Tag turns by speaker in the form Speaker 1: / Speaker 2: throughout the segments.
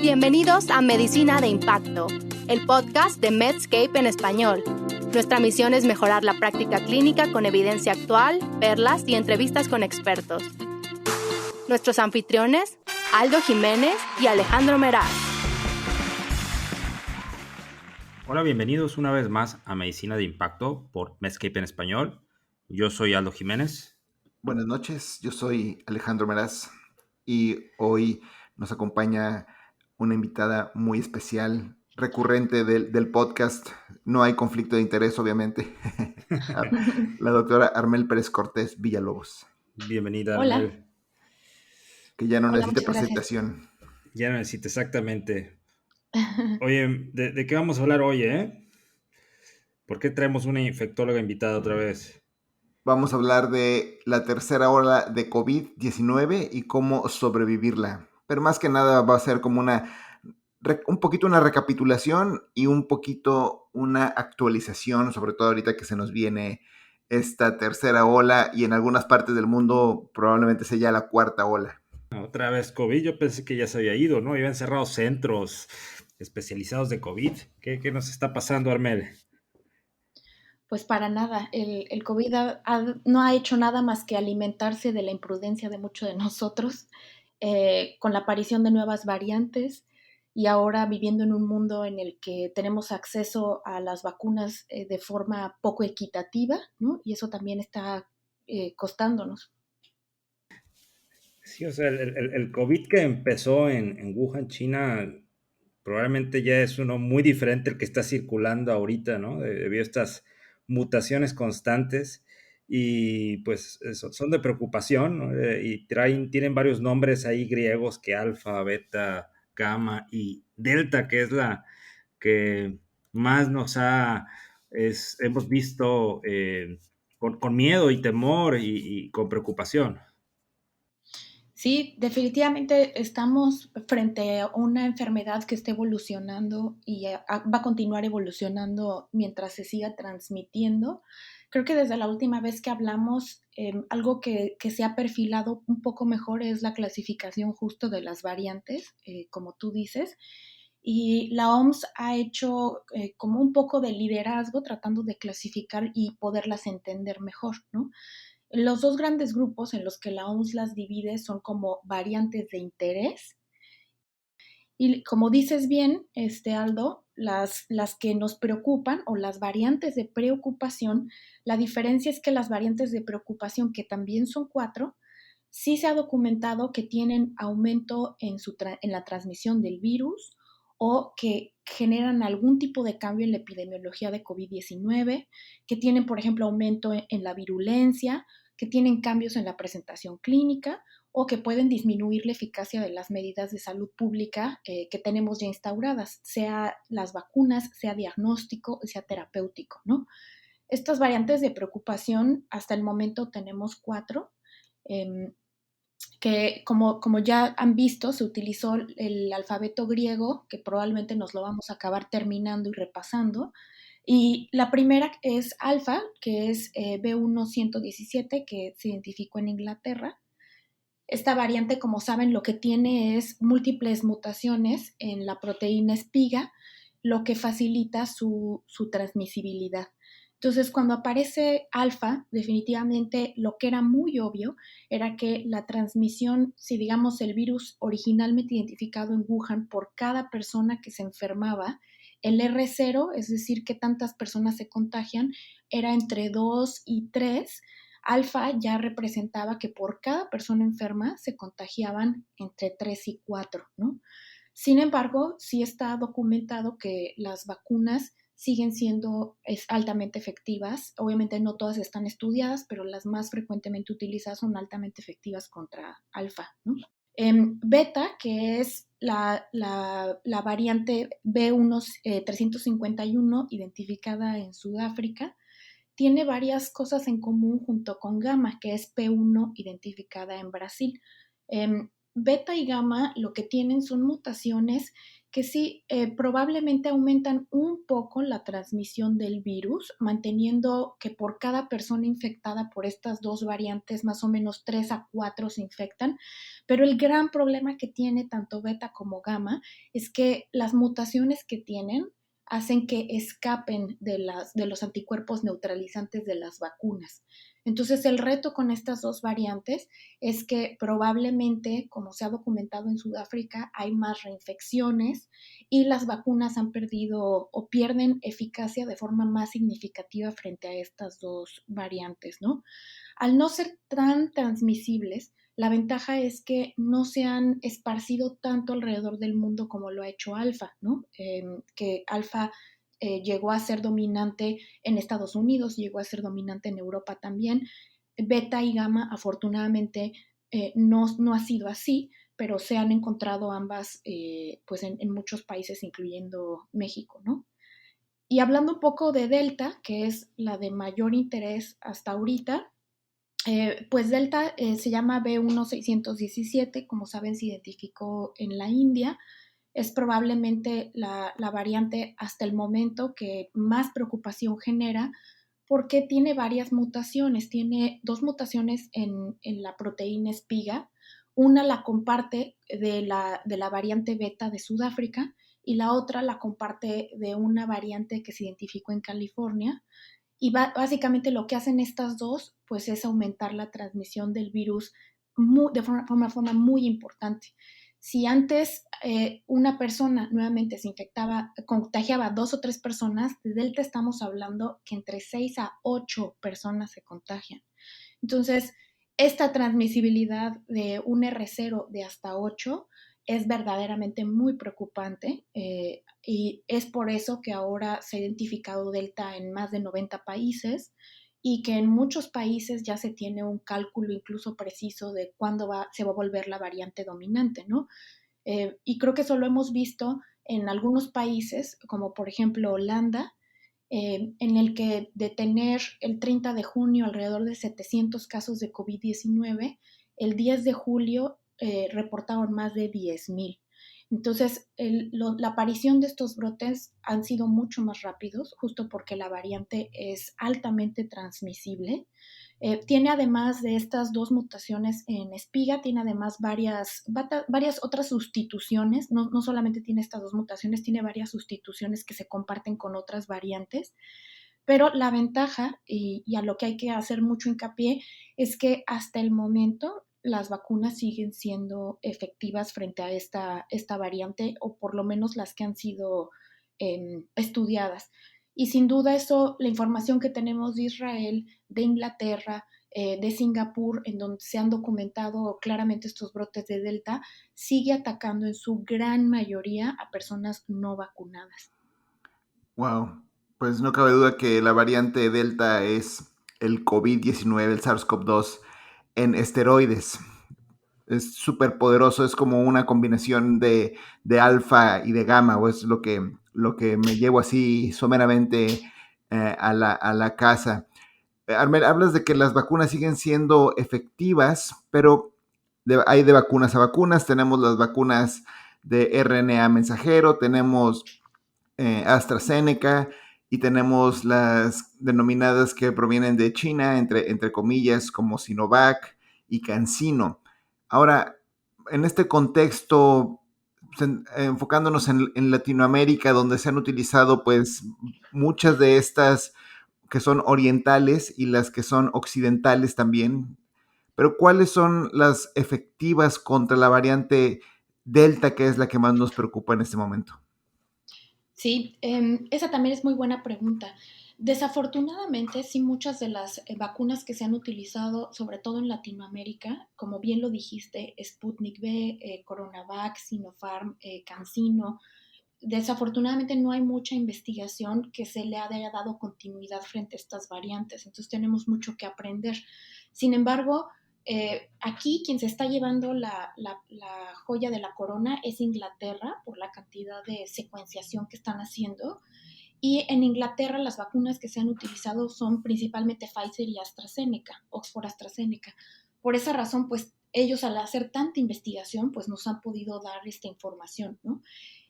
Speaker 1: Bienvenidos a Medicina de Impacto, el podcast de Medscape en español. Nuestra misión es mejorar la práctica clínica con evidencia actual, perlas y entrevistas con expertos. Nuestros anfitriones, Aldo Jiménez y Alejandro Meraz.
Speaker 2: Hola, bienvenidos una vez más a Medicina de Impacto por Medscape en español. Yo soy Aldo Jiménez.
Speaker 3: Buenas noches, yo soy Alejandro Meraz y hoy nos acompaña una invitada muy especial, recurrente del podcast. No hay conflicto de interés, obviamente. La doctora Armel Pérez Cortés Villalobos.
Speaker 2: Bienvenida,
Speaker 1: Hola.
Speaker 2: Armel.
Speaker 3: Que ya no
Speaker 1: Hola,
Speaker 3: necesita
Speaker 1: muchas gracias.
Speaker 3: presentación.
Speaker 2: Ya no necesito exactamente. Oye, ¿de qué vamos a hablar hoy, ¿Por qué traemos una infectóloga invitada otra vez?
Speaker 3: Vamos a hablar de la tercera ola de COVID-19 y cómo sobrevivirla. Pero más que nada va a ser como un poquito una recapitulación y un poquito una actualización, sobre todo ahorita que se nos viene esta tercera ola y en algunas partes del mundo probablemente sea ya la cuarta ola.
Speaker 2: Otra vez COVID, yo pensé que ya se había ido, ¿no? Habían cerrado centros especializados de COVID. ¿Qué nos está pasando, Armel?
Speaker 4: Pues para nada, el COVID no ha hecho nada más que alimentarse de la imprudencia de muchos de nosotros, con la aparición de nuevas variantes y ahora viviendo en un mundo en el que tenemos acceso a las vacunas de forma poco equitativa, ¿no? Y eso también está costándonos.
Speaker 2: Sí, o sea, el COVID que empezó en Wuhan, China, probablemente ya es uno muy diferente al que está circulando ahorita, ¿no? Debido a estas mutaciones constantes y pues son de preocupación, ¿no? Y tienen varios nombres ahí griegos que alfa, beta, gamma y delta, que es la que más hemos visto con miedo y temor y con preocupación.
Speaker 4: Sí, definitivamente estamos frente a una enfermedad que está evolucionando y va a continuar evolucionando mientras se siga transmitiendo. Creo que desde la última vez que hablamos, algo que se ha perfilado un poco mejor es la clasificación justo de las variantes, como tú dices. Y la OMS ha hecho como un poco de liderazgo tratando de clasificar y poderlas entender mejor, ¿no? Los dos grandes grupos en los que la OMS las divide son como variantes de interés y como dices bien, Aldo, las que nos preocupan o las variantes de preocupación, la diferencia es que las variantes de preocupación, que también son 4, sí se ha documentado que tienen aumento en la transmisión del virus o que generan algún tipo de cambio en la epidemiología de COVID-19, que tienen, por ejemplo, aumento en la virulencia, que tienen cambios en la presentación clínica o que pueden disminuir la eficacia de las medidas de salud pública que tenemos ya instauradas, sea las vacunas, sea diagnóstico, sea terapéutico, ¿no? Estas variantes de preocupación, hasta el momento tenemos 4, que como ya han visto, se utilizó el alfabeto griego, que probablemente nos lo vamos a acabar terminando y repasando. Y la primera es alfa, que es B117, que se identificó en Inglaterra. Esta variante, como saben, lo que tiene es múltiples mutaciones en la proteína espiga, lo que facilita su transmisibilidad. Entonces, cuando aparece alfa, definitivamente lo que era muy obvio era que la transmisión, si digamos el virus originalmente identificado en Wuhan por cada persona que se enfermaba, el R0, es decir, que tantas personas se contagian, era entre 2 y 3. Alfa ya representaba que por cada persona enferma se contagiaban entre 3 y 4, ¿no? Sin embargo, sí está documentado que las vacunas siguen siendo altamente efectivas. Obviamente no todas están estudiadas, pero las más frecuentemente utilizadas son altamente efectivas contra alfa, ¿no? Beta, que es la variante B1351 identificada en Sudáfrica, tiene varias cosas en común junto con gamma, que es P1 identificada en Brasil. beta y gamma lo que tienen son mutaciones que sí probablemente aumentan un poco la transmisión del virus, manteniendo que por cada persona infectada por estas dos variantes, más o menos 3 a 4 se infectan. Pero el gran problema que tiene tanto beta como gamma es que las mutaciones que tienen hacen que escapen de los anticuerpos neutralizantes de las vacunas. Entonces, el reto con estas dos variantes es que probablemente, como se ha documentado en Sudáfrica, hay más reinfecciones y las vacunas han perdido o pierden eficacia de forma más significativa frente a estas dos variantes, ¿no? Al no ser tan transmisibles, la ventaja es que no se han esparcido tanto alrededor del mundo como lo ha hecho Alfa, ¿no? Que Alfa llegó a ser dominante en Estados Unidos, llegó a ser dominante en Europa también. Beta y gamma, afortunadamente, no ha sido así, pero se han encontrado ambas pues en muchos países, incluyendo México, ¿no? Y hablando un poco de Delta, que es la de mayor interés hasta ahorita, pues Delta se llama B1617, como saben se identificó en la India, es probablemente la variante hasta el momento que más preocupación genera porque tiene varias mutaciones, tiene dos mutaciones en la proteína espiga, una la comparte de la variante beta de Sudáfrica y la otra la comparte de una variante que se identificó en California. Y básicamente lo que hacen estas dos, pues es aumentar la transmisión del virus de forma muy importante. Si antes una persona nuevamente se infectaba, contagiaba a 2 o 3 personas, de Delta estamos hablando que entre 6 a 8 personas se contagian. Entonces, esta transmisibilidad de un R0 de hasta 8 es verdaderamente muy preocupante y es por eso que ahora se ha identificado Delta en más de 90 países y que en muchos países ya se tiene un cálculo incluso preciso de cuándo se va a volver la variante dominante, ¿no? Y creo que eso lo hemos visto en algunos países, como por ejemplo Holanda, en el que de tener el 30 de junio alrededor de 700 casos de COVID-19, el 10 de julio reportaron más de 10,000. Entonces, la aparición de estos brotes han sido mucho más rápidos, justo porque la variante es altamente transmisible. Tiene además de estas dos mutaciones en espiga, tiene además varias otras sustituciones, no solamente tiene estas dos mutaciones, tiene varias sustituciones que se comparten con otras variantes, pero la ventaja, y a lo que hay que hacer mucho hincapié, es que hasta el momento las vacunas siguen siendo efectivas frente a esta variante, o por lo menos las que han sido estudiadas. Y sin duda eso, la información que tenemos de Israel, de Inglaterra, de Singapur, en donde se han documentado claramente estos brotes de Delta, sigue atacando en su gran mayoría a personas no vacunadas.
Speaker 3: Wow, pues no cabe duda que la variante Delta es el COVID-19, el SARS-CoV-2 en esteroides. Es súper poderoso, es como una combinación de alfa y de gamma, o es lo que me llevo así someramente a la casa. Armel, hablas de que las vacunas siguen siendo efectivas, pero hay de vacunas a vacunas. Tenemos las vacunas de RNA mensajero, tenemos AstraZeneca y tenemos las denominadas que provienen de China, entre comillas, como Sinovac y CanSino. Ahora, en este contexto, enfocándonos en Latinoamérica, donde se han utilizado pues muchas de estas que son orientales y las que son occidentales también, pero ¿cuáles son las efectivas contra la variante Delta, que es la que más nos preocupa en este momento?
Speaker 4: Sí, esa también es muy buena pregunta. Desafortunadamente, sí, muchas de las vacunas que se han utilizado, sobre todo en Latinoamérica, como bien lo dijiste, Sputnik V, Coronavac, Sinopharm, CanSino, desafortunadamente no hay mucha investigación que se le haya dado continuidad frente a estas variantes, entonces tenemos mucho que aprender. Sin embargo, aquí quien se está llevando la joya de la corona es Inglaterra por la cantidad de secuenciación que están haciendo. Y en Inglaterra las vacunas que se han utilizado son principalmente Pfizer y AstraZeneca, Oxford AstraZeneca. Por esa razón, pues ellos al hacer tanta investigación, pues nos han podido dar esta información, ¿no?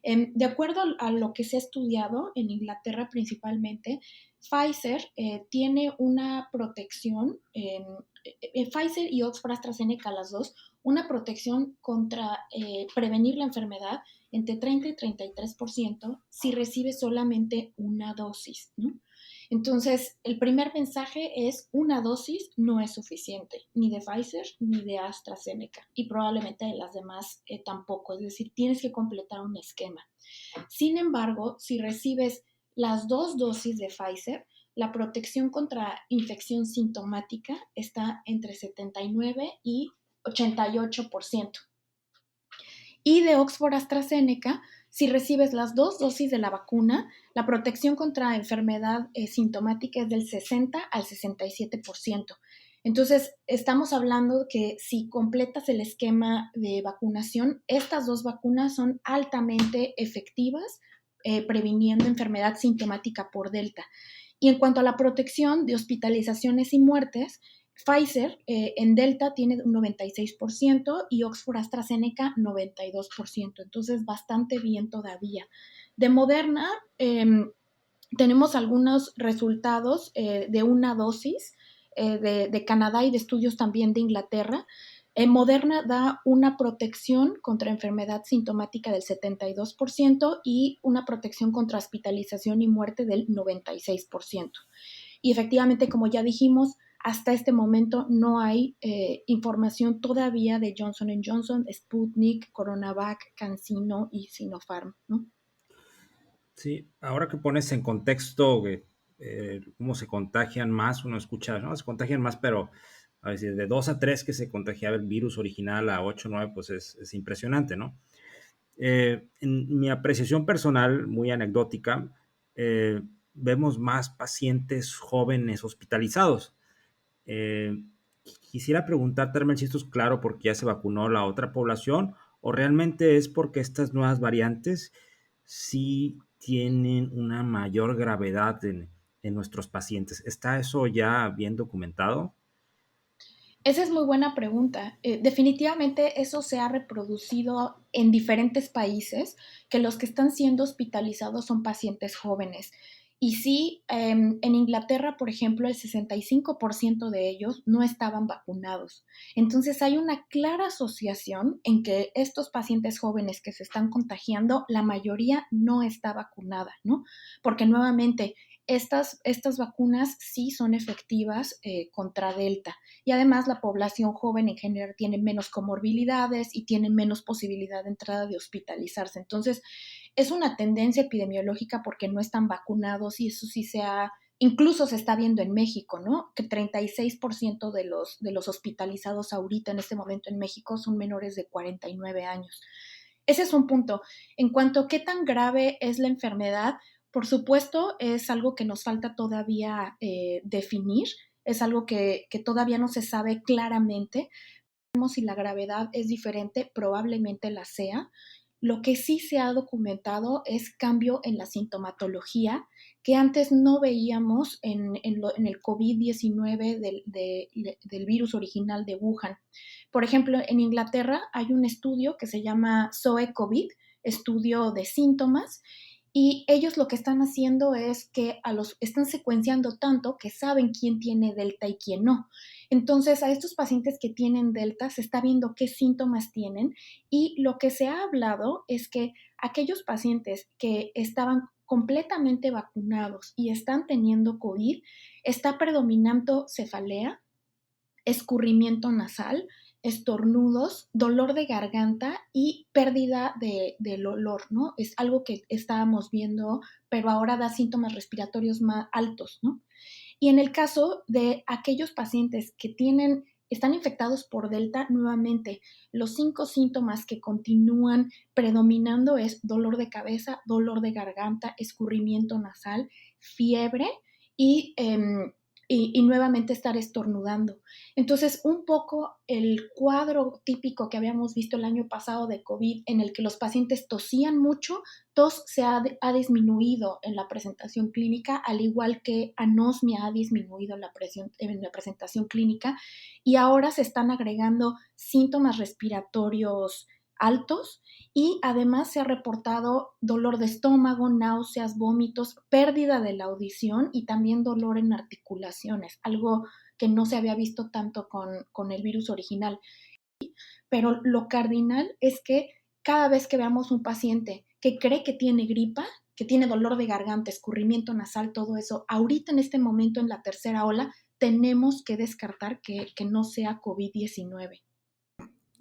Speaker 4: De acuerdo a lo que se ha estudiado en Inglaterra principalmente, Pfizer tiene una protección, Pfizer y Oxford AstraZeneca, las dos, una protección contra prevenir la enfermedad entre 30 y 33% si recibe solamente una dosis, ¿no? Entonces, el primer mensaje es una dosis no es suficiente, ni de Pfizer ni de AstraZeneca, y probablemente de las demás tampoco, es decir, tienes que completar un esquema. Sin embargo, si recibes las dos dosis de Pfizer, la protección contra infección sintomática está entre 79 y 88%. Y de Oxford AstraZeneca, si recibes las dos dosis de la vacuna, la protección contra enfermedad sintomática es del 60 al 67%. Entonces, estamos hablando que si completas el esquema de vacunación, estas dos vacunas son altamente efectivas previniendo enfermedad sintomática por Delta. Y en cuanto a la protección de hospitalizaciones y muertes, Pfizer en Delta tiene un 96% y Oxford AstraZeneca 92%, entonces bastante bien todavía. De Moderna tenemos algunos resultados de una dosis de Canadá y de estudios también de Inglaterra. Moderna da una protección contra enfermedad sintomática del 72% y una protección contra hospitalización y muerte del 96%. Y efectivamente, como ya dijimos, hasta este momento no hay información todavía de Johnson & Johnson, Sputnik, Coronavac, CanSino y Sinopharm, ¿no?
Speaker 2: Sí, ahora que pones en contexto cómo se contagian más, uno escucha, ¿no? Se contagian más, pero a veces de 2 a 3 que se contagiaba el virus original a 8 o 9, pues es impresionante, ¿no? En mi apreciación personal, muy anecdótica, eh, vemos más pacientes jóvenes hospitalizados. Eh, Quisiera preguntarte, Armel, si esto es claro porque ya se vacunó la otra población o realmente es porque estas nuevas variantes sí tienen una mayor gravedad en nuestros pacientes. ¿Está eso ya bien documentado?
Speaker 4: Esa es muy buena pregunta. Definitivamente eso se ha reproducido en diferentes países, que los que están siendo hospitalizados son pacientes jóvenes. Y sí, en Inglaterra, por ejemplo, el 65% de ellos no estaban vacunados. Entonces hay una clara asociación en que estos pacientes jóvenes que se están contagiando, la mayoría no está vacunada, ¿no? Porque nuevamente, estas vacunas sí son efectivas contra Delta. Y además la población joven en general tiene menos comorbilidades y tiene menos posibilidad de entrada de hospitalizarse. Entonces, es una tendencia epidemiológica porque no están vacunados y eso sí incluso se está viendo en México, ¿no? Que 36% de los hospitalizados ahorita en este momento en México son menores de 49 años. Ese es un punto. En cuanto a qué tan grave es la enfermedad, por supuesto, es algo que nos falta todavía definir, es algo que todavía no se sabe claramente. Si la gravedad es diferente, probablemente la sea. Lo que sí se ha documentado es cambio en la sintomatología que antes no veíamos en el COVID-19 del virus original de Wuhan. Por ejemplo, en Inglaterra hay un estudio que se llama SOE-COVID, estudio de síntomas, y ellos lo que están haciendo es que están secuenciando tanto que saben quién tiene Delta y quién no. Entonces, a estos pacientes que tienen Delta se está viendo qué síntomas tienen y lo que se ha hablado es que aquellos pacientes que estaban completamente vacunados y están teniendo COVID, está predominando cefalea, escurrimiento nasal, estornudos, dolor de garganta y pérdida del olor, ¿no? Es algo que estábamos viendo, pero ahora da síntomas respiratorios más altos, ¿no? Y en el caso de aquellos pacientes que están infectados por Delta, nuevamente, los 5 síntomas que continúan predominando es dolor de cabeza, dolor de garganta, escurrimiento nasal, fiebre y y nuevamente estar estornudando. Entonces, un poco el cuadro típico que habíamos visto el año pasado de COVID, en el que los pacientes tosían mucho, tos se ha disminuido en la presentación clínica, al igual que anosmia ha disminuido en la presentación clínica, y ahora se están agregando síntomas respiratorios altos y además se ha reportado dolor de estómago, náuseas, vómitos, pérdida de la audición y también dolor en articulaciones, algo que no se había visto tanto con el virus original. Pero lo cardinal es que cada vez que veamos un paciente que cree que tiene gripa, que tiene dolor de garganta, escurrimiento nasal, todo eso, ahorita en este momento en la tercera ola, tenemos que descartar que no sea COVID-19.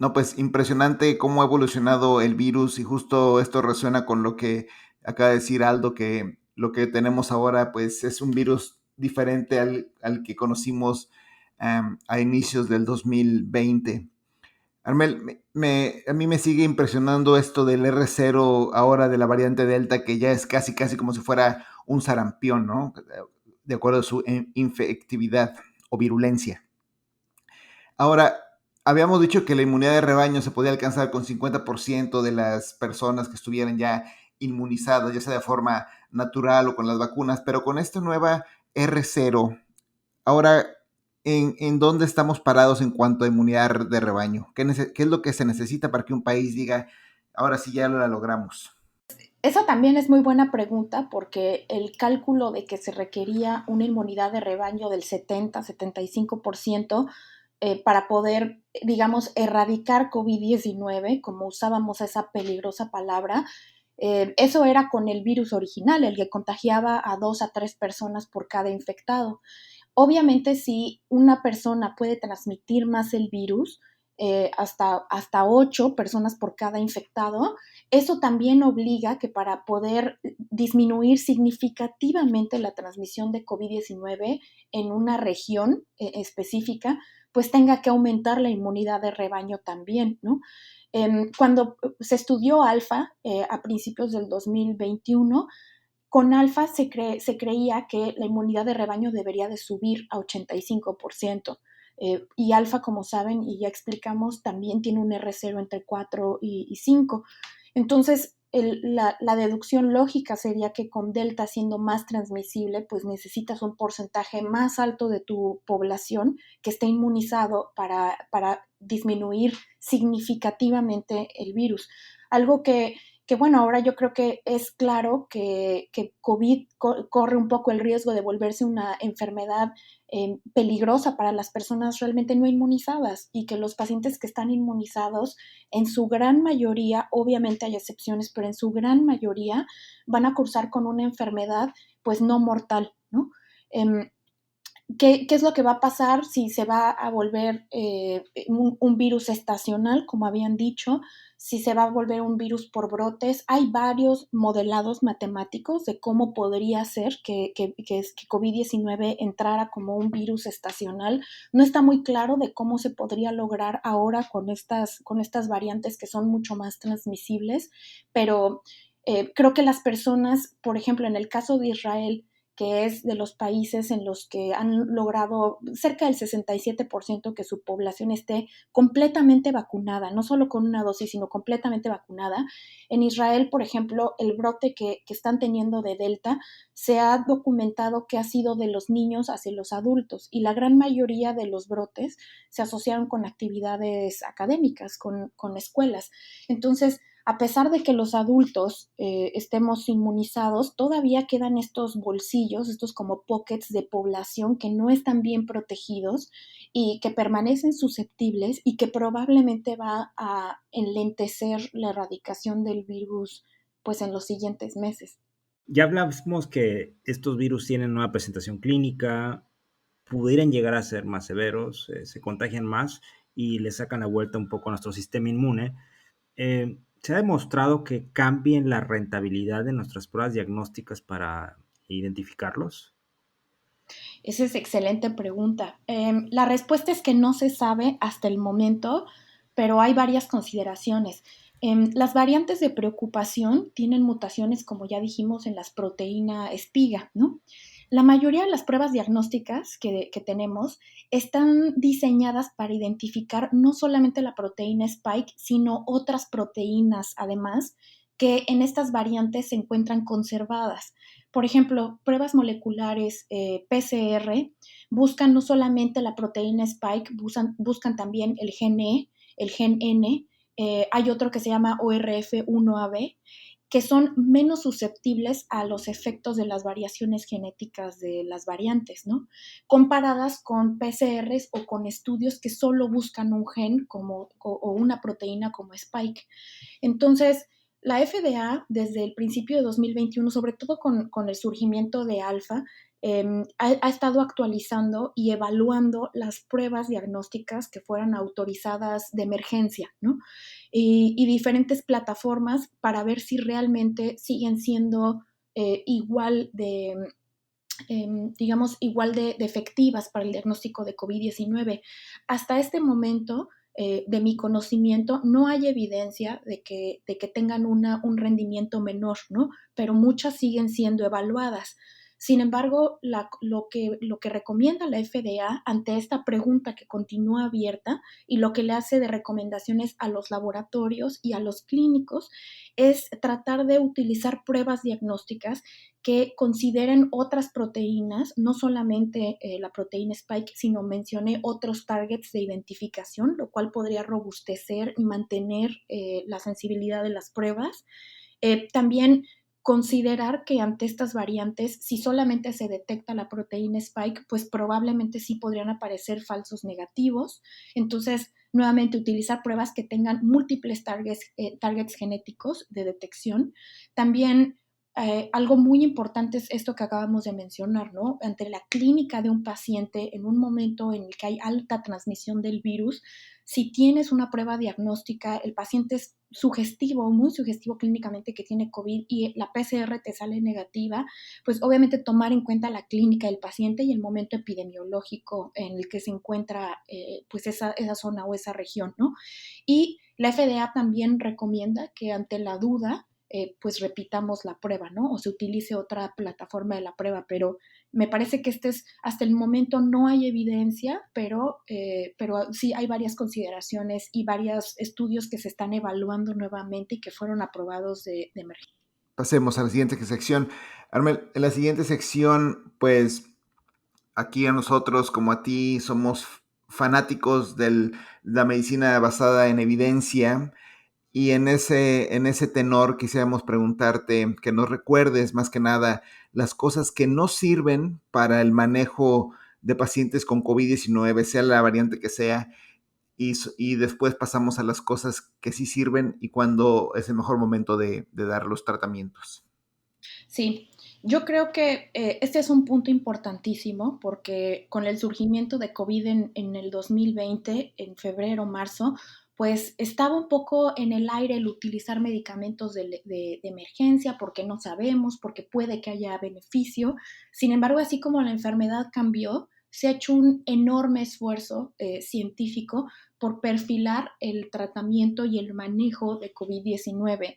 Speaker 3: No, pues impresionante cómo ha evolucionado el virus y justo esto resuena con lo que acaba de decir Aldo, que lo que tenemos ahora pues es un virus diferente al que conocimos a inicios del 2020. Armel, a mí me sigue impresionando esto del R0 ahora de la variante Delta, que ya es casi como si fuera un sarampión, ¿no? De acuerdo a su infectividad o virulencia. Ahora, habíamos dicho que la inmunidad de rebaño se podía alcanzar con 50% de las personas que estuvieran ya inmunizadas, ya sea de forma natural o con las vacunas, pero con esta nueva R0, ahora, ¿en dónde estamos parados en cuanto a inmunidad de rebaño? ¿Qué es lo que se necesita para que un país diga, ahora sí ya la logramos?
Speaker 4: Esa también es muy buena pregunta porque el cálculo de que se requería una inmunidad de rebaño del 70-75% para poder, digamos, erradicar COVID-19, como usábamos esa peligrosa palabra, eso era con el virus original, el que contagiaba a 2 a 3 personas por cada infectado. Obviamente, si una persona puede transmitir más el virus, hasta 8 personas por cada infectado, eso también obliga que para poder disminuir significativamente la transmisión de COVID-19 en una región específica, pues tenga que aumentar la inmunidad de rebaño también, ¿no? Cuando se estudió alfa a principios del 2021, con alfa se creía que la inmunidad de rebaño debería de subir a 85%. Y alfa, como saben, y ya explicamos, también tiene un R0 entre 4 y 5. Entonces, la deducción lógica sería que con delta siendo más transmisible, pues necesitas un porcentaje más alto de tu población que esté inmunizado para disminuir significativamente el virus. Algo que bueno, ahora yo creo que es claro que COVID corre un poco el riesgo de volverse una enfermedad peligrosa para las personas realmente no inmunizadas y que los pacientes que están inmunizados, en su gran mayoría, obviamente hay excepciones, pero en su gran mayoría van a cursar con una enfermedad pues no mortal, ¿no? ¿Qué es lo que va a pasar si se va a volver un virus estacional, como habían dicho? Si se va a volver un virus por brotes. Hay varios modelados matemáticos de cómo podría ser que COVID-19 entrara como un virus estacional. No está muy claro de cómo se podría lograr ahora con estas variantes que son mucho más transmisibles, pero creo que las personas, por ejemplo, en el caso de Israel, que es de los países en los que han logrado cerca del 67% que su población esté completamente vacunada, no solo con una dosis, sino completamente vacunada. En Israel, por ejemplo, el brote que están teniendo de Delta se ha documentado que ha sido de los niños hacia los adultos y la gran mayoría de los brotes se asociaron con actividades académicas, con escuelas. Entonces, a pesar de que los adultos estemos inmunizados, todavía quedan estos bolsillos, estos como pockets de población que no están bien protegidos y que permanecen susceptibles y que probablemente va a enlentecer la erradicación del virus pues en los siguientes meses.
Speaker 2: Ya hablamos que estos virus tienen una presentación clínica, pudieran llegar a ser más severos, se contagian más y le sacan la vuelta un poco a nuestro sistema inmune. Se ha demostrado que cambien la rentabilidad de nuestras pruebas diagnósticas para identificarlos.
Speaker 4: Esa es excelente pregunta. La respuesta es que no se sabe hasta el momento, pero hay varias consideraciones. Las variantes de preocupación tienen mutaciones, como ya dijimos, en las proteínas espiga, ¿no? La mayoría de las pruebas diagnósticas que tenemos están diseñadas para identificar no solamente la proteína Spike, sino otras proteínas además que en estas variantes se encuentran conservadas. Por ejemplo, pruebas moleculares PCR buscan no solamente la proteína Spike, buscan también el gen E, el gen N, hay otro que se llama ORF1AB, que son menos susceptibles a los efectos de las variaciones genéticas de las variantes, ¿no? Comparadas con PCRs o con estudios que solo buscan un gen o una proteína como Spike. Entonces, la FDA, desde el principio de 2021, sobre todo con el surgimiento de Alfa, ha estado actualizando y evaluando las pruebas diagnósticas que fueran autorizadas de emergencia, ¿no? Y diferentes plataformas para ver si realmente siguen siendo igual de, digamos, igual de efectivas para el diagnóstico de COVID-19. Hasta este momento, de mi conocimiento, no hay evidencia de que tengan un rendimiento menor, ¿no? Pero muchas siguen siendo evaluadas. Sin embargo, lo que recomienda la FDA ante esta pregunta que continúa abierta y lo que le hace de recomendaciones a los laboratorios y a los clínicos es tratar de utilizar pruebas diagnósticas que consideren otras proteínas, no solamente la proteína Spike, sino mencioné otros targets de identificación, lo cual podría robustecer y mantener la sensibilidad de las pruebas. También considerar que ante estas variantes, si solamente se detecta la proteína Spike, pues probablemente sí podrían aparecer falsos negativos. Entonces, nuevamente utilizar pruebas que tengan múltiples targets genéticos de detección. También algo muy importante es esto que acabamos de mencionar, ¿no? Ante la clínica de un paciente en un momento en el que hay alta transmisión del virus, si tienes una prueba diagnóstica, el paciente es sugestivo, muy sugestivo clínicamente que tiene COVID y la PCR te sale negativa, pues obviamente tomar en cuenta la clínica del paciente y el momento epidemiológico en el que se encuentra pues esa zona o esa región, ¿no? Y la FDA también recomienda que ante la duda, pues repitamos la prueba, ¿no? O se utilice otra plataforma de la prueba, pero me parece que hasta el momento no hay evidencia, pero sí hay varias consideraciones y varios estudios que se están evaluando nuevamente y que fueron aprobados de emergencia.
Speaker 3: Pasemos a la siguiente sección. Armel, en la siguiente sección, pues aquí a nosotros, como a ti, somos fanáticos de la medicina basada en evidencia. Y en ese tenor quisiéramos preguntarte que nos recuerdes más que nada las cosas que no sirven para el manejo de pacientes con COVID-19, sea la variante que sea, y después pasamos a las cosas que sí sirven y cuándo es el mejor momento de dar los tratamientos.
Speaker 4: Sí, yo creo que este es un punto importantísimo porque con el surgimiento de COVID en el 2020, en febrero, marzo, pues estaba un poco en el aire el utilizar medicamentos de emergencia porque no sabemos, porque puede que haya beneficio. Sin embargo, así como la enfermedad cambió, se ha hecho un enorme esfuerzo científico por perfilar el tratamiento y el manejo de COVID-19.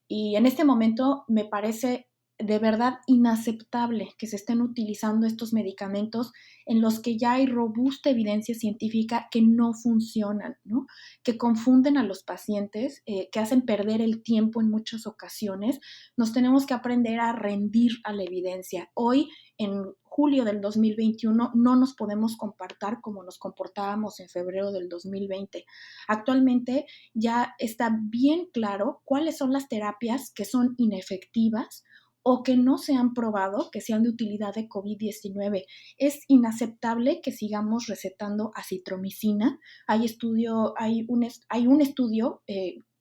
Speaker 4: Y en este momento me parece de verdad inaceptable que se estén utilizando estos medicamentos en los que ya hay robusta evidencia científica que no funcionan, ¿no? Que confunden a los pacientes, que hacen perder el tiempo en muchas ocasiones. Nos tenemos que aprender a rendir a la evidencia. Hoy, en julio del 2021, no nos podemos comportar como nos comportábamos en febrero del 2020. Actualmente ya está bien claro cuáles son las terapias que son inefectivas o que no se han probado que sean de utilidad de COVID-19. Es inaceptable que sigamos recetando acitromicina. Hay un estudio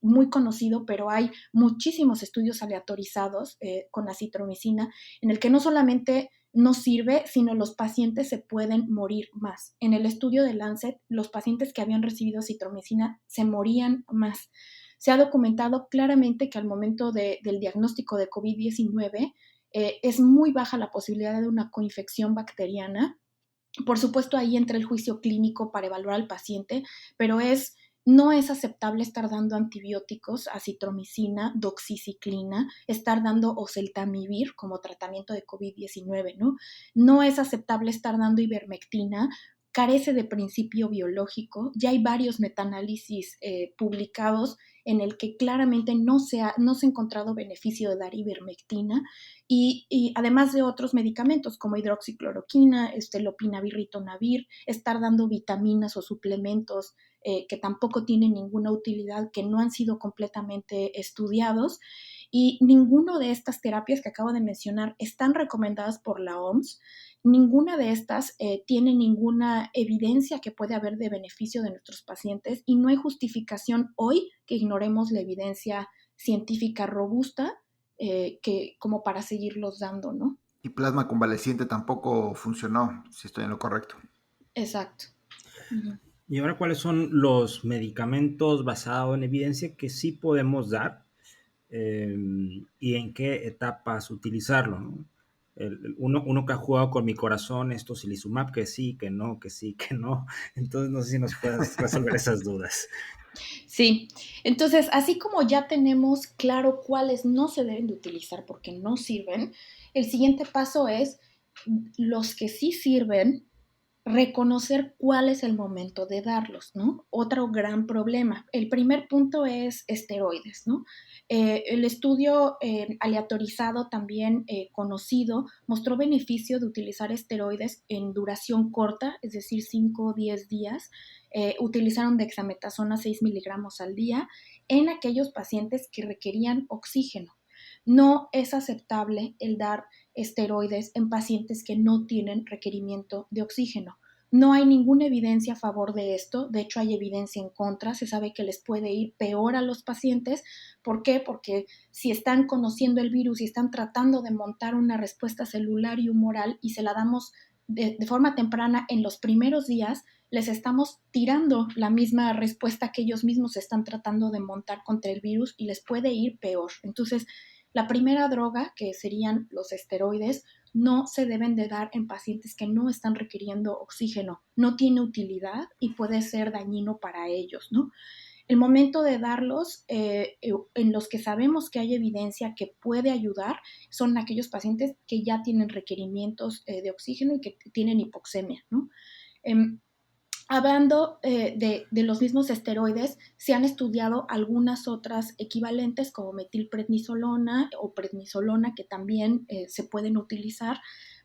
Speaker 4: muy conocido, pero hay muchísimos estudios aleatorizados con acitromicina en el que no solamente no sirve, sino los pacientes se pueden morir más. En el estudio de Lancet, los pacientes que habían recibido acitromicina se morían más. Se ha documentado claramente que al momento del diagnóstico de COVID-19 es muy baja la posibilidad de una coinfección bacteriana. Por supuesto, ahí entra el juicio clínico para evaluar al paciente, pero es No es aceptable estar dando antibióticos, acitromicina, doxiciclina, estar dando oseltamivir como tratamiento de COVID-19, ¿no? No es aceptable estar dando ivermectina, carece de principio biológico. Ya hay varios metaanálisis publicados en el que claramente no se ha encontrado beneficio de dar ivermectina y además de otros medicamentos como hidroxicloroquina, lopinavir, ritonavir, estar dando vitaminas o suplementos que tampoco tienen ninguna utilidad, que no han sido completamente estudiados, y ninguno de estas terapias que acabo de mencionar están recomendadas por la OMS. Ninguna de estas tiene ninguna evidencia que puede haber de beneficio de nuestros pacientes y no hay justificación hoy que ignoremos la evidencia científica robusta como para seguirlos dando, ¿no?
Speaker 3: Y plasma convaleciente tampoco funcionó, si estoy en lo correcto.
Speaker 4: Exacto. Uh-huh.
Speaker 2: ¿Y ahora cuáles son los medicamentos basados en evidencia que sí podemos dar y en qué etapas utilizarlo, ¿no? Uno que ha jugado con mi corazón es tocilizumab, que sí, que no, que sí, que no. Entonces no sé si nos puedes resolver esas dudas.
Speaker 4: Sí, entonces así como ya tenemos claro cuáles no se deben de utilizar porque no sirven, el siguiente paso es los que sí sirven, reconocer cuál es el momento de darlos, ¿no? Otro gran problema. El primer punto es esteroides, ¿no? El estudio aleatorizado también conocido mostró beneficio de utilizar esteroides en duración corta, es decir, 5 o 10 días. Utilizaron dexametasona 6 miligramos al día en aquellos pacientes que requerían oxígeno. No es aceptable el dar esteroides en pacientes que no tienen requerimiento de oxígeno. No hay ninguna evidencia a favor de esto, de hecho hay evidencia en contra, se sabe que les puede ir peor a los pacientes. ¿Por qué? Porque si están conociendo el virus y están tratando de montar una respuesta celular y humoral y se la damos de forma temprana en los primeros días, les estamos tirando la misma respuesta que ellos mismos están tratando de montar contra el virus y les puede ir peor. Entonces, la primera droga, que serían los esteroides, no se deben de dar en pacientes que no están requiriendo oxígeno. No tiene utilidad y puede ser dañino para ellos, ¿no? El momento de darlos, en los que sabemos que hay evidencia que puede ayudar, son aquellos pacientes que ya tienen requerimientos de oxígeno y que tienen hipoxemia, ¿no? Hablando de los mismos esteroides, se han estudiado algunas otras equivalentes como metilprednisolona o prednisolona que también se pueden utilizar,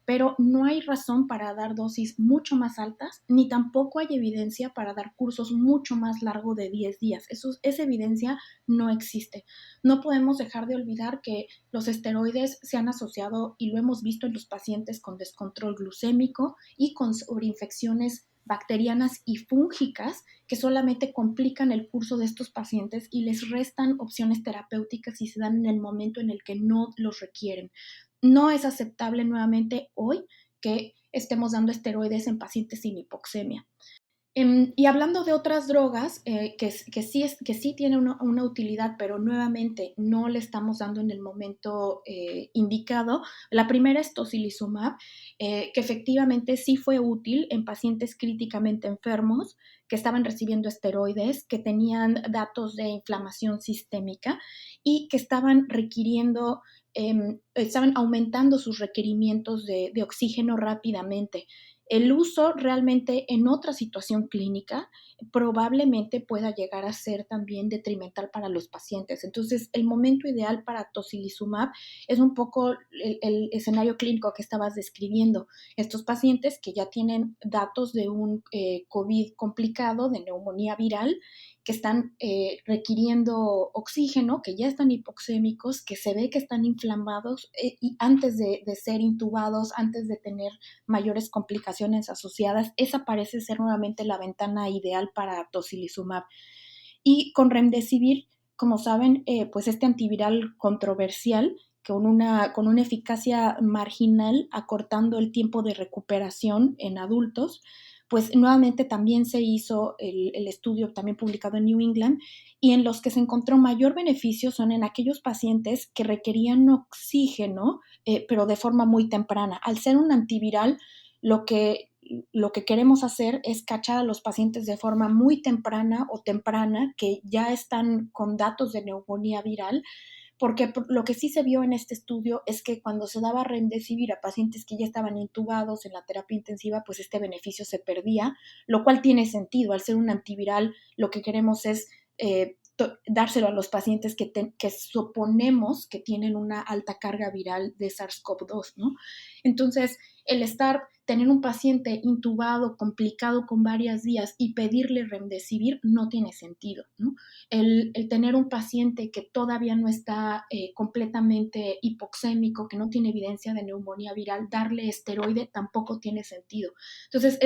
Speaker 4: pero no hay razón para dar dosis mucho más altas, ni tampoco hay evidencia para dar cursos mucho más largos de 10 días. Esa evidencia no existe. No podemos dejar de olvidar que los esteroides se han asociado, y lo hemos visto en los pacientes con descontrol glucémico y con sobreinfecciones bacterianas y fúngicas que solamente complican el curso de estos pacientes y les restan opciones terapéuticas si se dan en el momento en el que no los requieren. No es aceptable nuevamente hoy que estemos dando esteroides en pacientes sin hipoxemia. Y hablando de otras drogas que sí tienen una utilidad, pero nuevamente no le estamos dando en el momento indicado, la primera es tocilizumab, que efectivamente sí fue útil en pacientes críticamente enfermos que estaban recibiendo esteroides, que tenían datos de inflamación sistémica y que estaban requiriendo, estaban aumentando sus requerimientos de oxígeno rápidamente. El uso realmente en otra situación clínica probablemente pueda llegar a ser también detrimental para los pacientes. Entonces, el momento ideal para tocilizumab es un poco el escenario clínico que estabas describiendo. Estos pacientes que ya tienen datos de un COVID complicado, de neumonía viral, que están requiriendo oxígeno, que ya están hipoxémicos, que se ve que están inflamados y antes de ser intubados, antes de tener mayores complicaciones asociadas, esa parece ser nuevamente la ventana ideal para tocilizumab. Y con remdesivir, como saben, pues este antiviral controversial, con una eficacia marginal, acortando el tiempo de recuperación en adultos, pues nuevamente también se hizo el estudio también publicado en New England, y en los que se encontró mayor beneficio son en aquellos pacientes que requerían oxígeno, pero de forma muy temprana. Al ser un antiviral, lo que lo que queremos hacer es cachar a los pacientes de forma muy temprana que ya están con datos de neumonía viral, porque lo que sí se vio en este estudio es que cuando se daba remdesivir a pacientes que ya estaban intubados en la terapia intensiva, pues este beneficio se perdía, lo cual tiene sentido. Al ser un antiviral, lo que queremos es dárselo a los pacientes que suponemos que tienen una alta carga viral de SARS-CoV-2, ¿no? Entonces, tener un paciente intubado, complicado con varios días y pedirle remdesivir no tiene sentido, ¿no? El tener un paciente que todavía no está completamente hipoxémico, que no tiene evidencia de neumonía viral, darle esteroide tampoco tiene sentido. Entonces,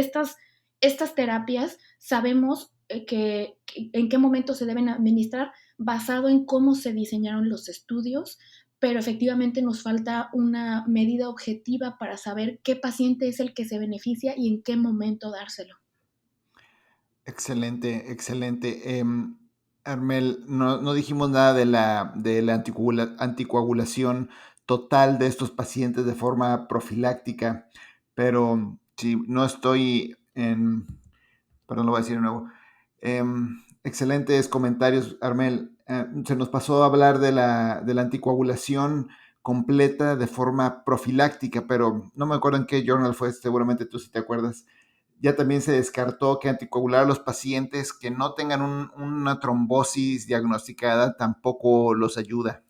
Speaker 4: estas terapias sabemos en qué momento se deben administrar basado en cómo se diseñaron los estudios, pero efectivamente nos falta una medida objetiva para saber qué paciente es el que se beneficia y en qué momento dárselo.
Speaker 3: Excelente, excelente. Armel, no dijimos nada de la anticoagulación total de estos pacientes de forma profiláctica, pero si no estoy en... Perdón, lo voy a decir de nuevo. Excelentes comentarios, Armel. Se nos pasó a hablar de la anticoagulación completa de forma profiláctica, pero no me acuerdo en qué journal fue, seguramente tú sí te acuerdas. Ya también se descartó que anticoagular a los pacientes que no tengan una trombosis diagnosticada tampoco los ayuda.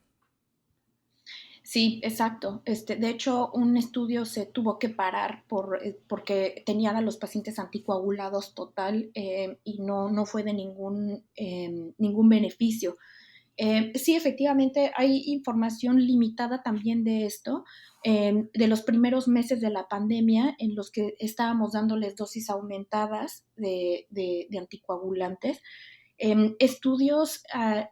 Speaker 4: Sí, exacto. De hecho, un estudio se tuvo que parar porque tenían a los pacientes anticoagulados total y no fue de ningún beneficio. Sí, efectivamente, hay información limitada también de esto, de los primeros meses de la pandemia en los que estábamos dándoles dosis aumentadas de anticoagulantes. Estudios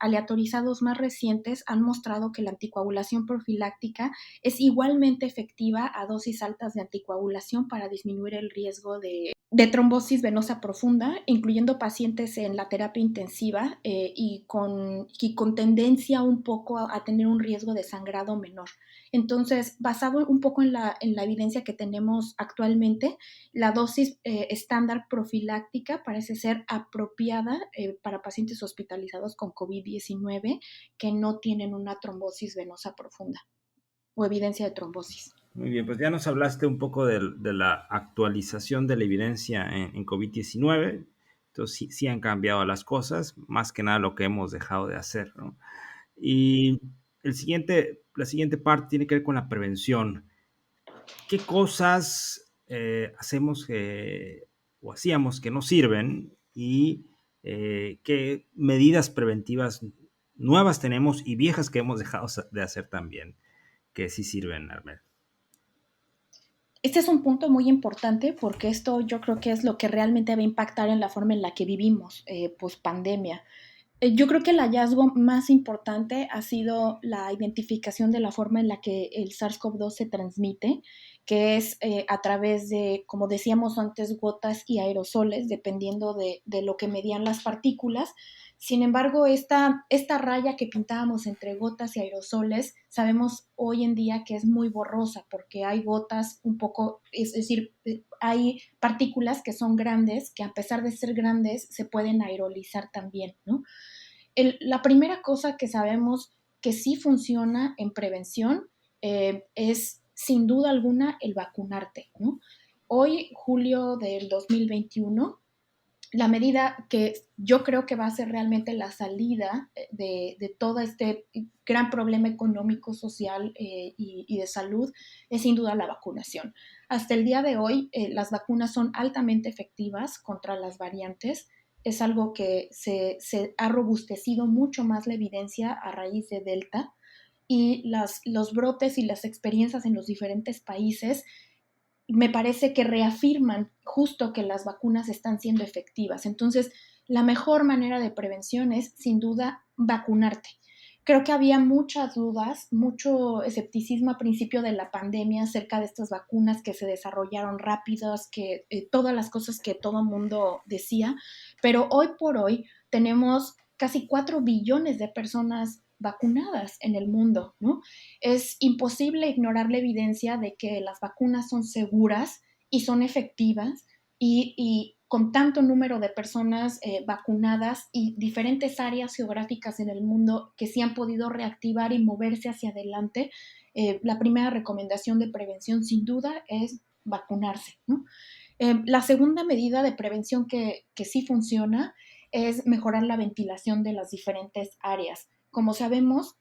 Speaker 4: aleatorizados más recientes han mostrado que la anticoagulación profiláctica es igualmente efectiva a dosis altas de anticoagulación para disminuir el riesgo de trombosis venosa profunda, incluyendo pacientes en la terapia intensiva y con tendencia un poco a tener un riesgo de sangrado menor. Entonces, basado un poco en la evidencia que tenemos actualmente, la dosis estándar profiláctica parece ser apropiada para pacientes hospitalizados con COVID-19 que no tienen una trombosis venosa profunda o evidencia de trombosis.
Speaker 2: Muy bien, pues ya nos hablaste un poco de la actualización de la evidencia en COVID-19. Entonces sí han cambiado las cosas, más que nada lo que hemos dejado de hacer, ¿no? Y la siguiente parte tiene que ver con la prevención. ¿Qué cosas hacemos o hacíamos que no sirven y qué medidas preventivas nuevas tenemos y viejas que hemos dejado de hacer también, que sí sirven, Armel?
Speaker 4: Este es un punto muy importante porque esto yo creo que es lo que realmente va a impactar en la forma en la que vivimos post pandemia. Yo creo que el hallazgo más importante ha sido la identificación de la forma en la que el SARS-CoV-2 se transmite, que es a través de, como decíamos antes, gotas y aerosoles, dependiendo de lo que medían las partículas. Sin embargo, esta raya que pintábamos entre gotas y aerosoles, sabemos hoy en día que es muy borrosa porque hay gotas un poco, es decir, hay partículas que son grandes, que a pesar de ser grandes, se pueden aerolizar también, ¿no? La primera cosa que sabemos que sí funciona en prevención es sin duda alguna el vacunarte, ¿no? Hoy, julio del 2021, la medida que yo creo que va a ser realmente la salida de todo este gran problema económico, social y de salud es sin duda la vacunación. Hasta el día de hoy, las vacunas son altamente efectivas contra las variantes. Es algo que se ha robustecido mucho más la evidencia a raíz de Delta y los brotes y las experiencias en los diferentes países me parece que reafirman justo que las vacunas están siendo efectivas. Entonces, la mejor manera de prevención es, sin duda, vacunarte. Creo que había muchas dudas, mucho escepticismo a principio de la pandemia acerca de estas vacunas que se desarrollaron rápidas, que todas las cosas que todo el mundo decía, pero hoy por hoy tenemos casi 4 billones de personas vacunadas en el mundo, ¿no? Es imposible ignorar la evidencia de que las vacunas son seguras y son efectivas y con tanto número de personas vacunadas y diferentes áreas geográficas en el mundo que sí han podido reactivar y moverse hacia adelante, la primera recomendación de prevención sin duda es vacunarse, ¿no? La segunda medida de prevención que sí funciona es mejorar la ventilación de las diferentes áreas. Como sabemos,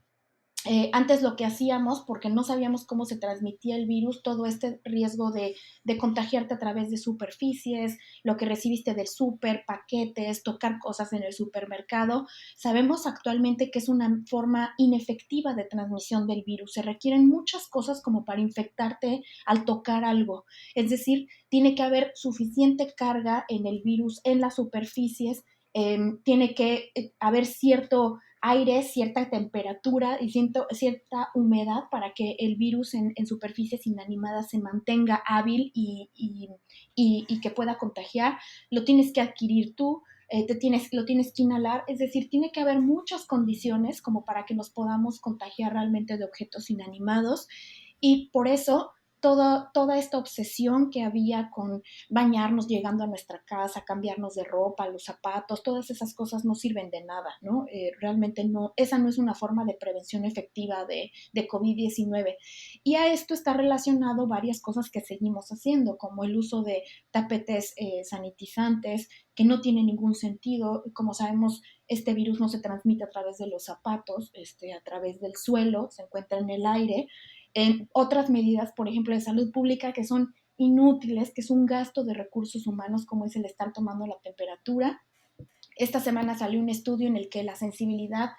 Speaker 4: antes lo que hacíamos, porque no sabíamos cómo se transmitía el virus, todo este riesgo de contagiarte a través de superficies, lo que recibiste del súper, paquetes, tocar cosas en el supermercado, sabemos actualmente que es una forma inefectiva de transmisión del virus. Se requieren muchas cosas como para infectarte al tocar algo. Es decir, tiene que haber suficiente carga en el virus en las superficies, tiene que haber cierto aire, cierta temperatura y cierta humedad para que el virus en superficies inanimadas se mantenga hábil y que pueda contagiar. Lo tienes que adquirir tú, lo tienes que inhalar, es decir, tiene que haber muchas condiciones como para que nos podamos contagiar realmente de objetos inanimados y por eso toda esta obsesión que había con bañarnos llegando a nuestra casa, cambiarnos de ropa, los zapatos, todas esas cosas no sirven de nada, ¿no? Realmente no, esa no es una forma de prevención efectiva de COVID-19. Y a esto está relacionado varias cosas que seguimos haciendo, como el uso de tapetes sanitizantes, que no tiene ningún sentido. Como sabemos, este virus no se transmite a través de los zapatos, a través del suelo, se encuentra en el aire. En otras medidas, por ejemplo, de salud pública, que son inútiles, que es un gasto de recursos humanos, como es el estar tomando la temperatura. Esta semana salió un estudio en el que la sensibilidad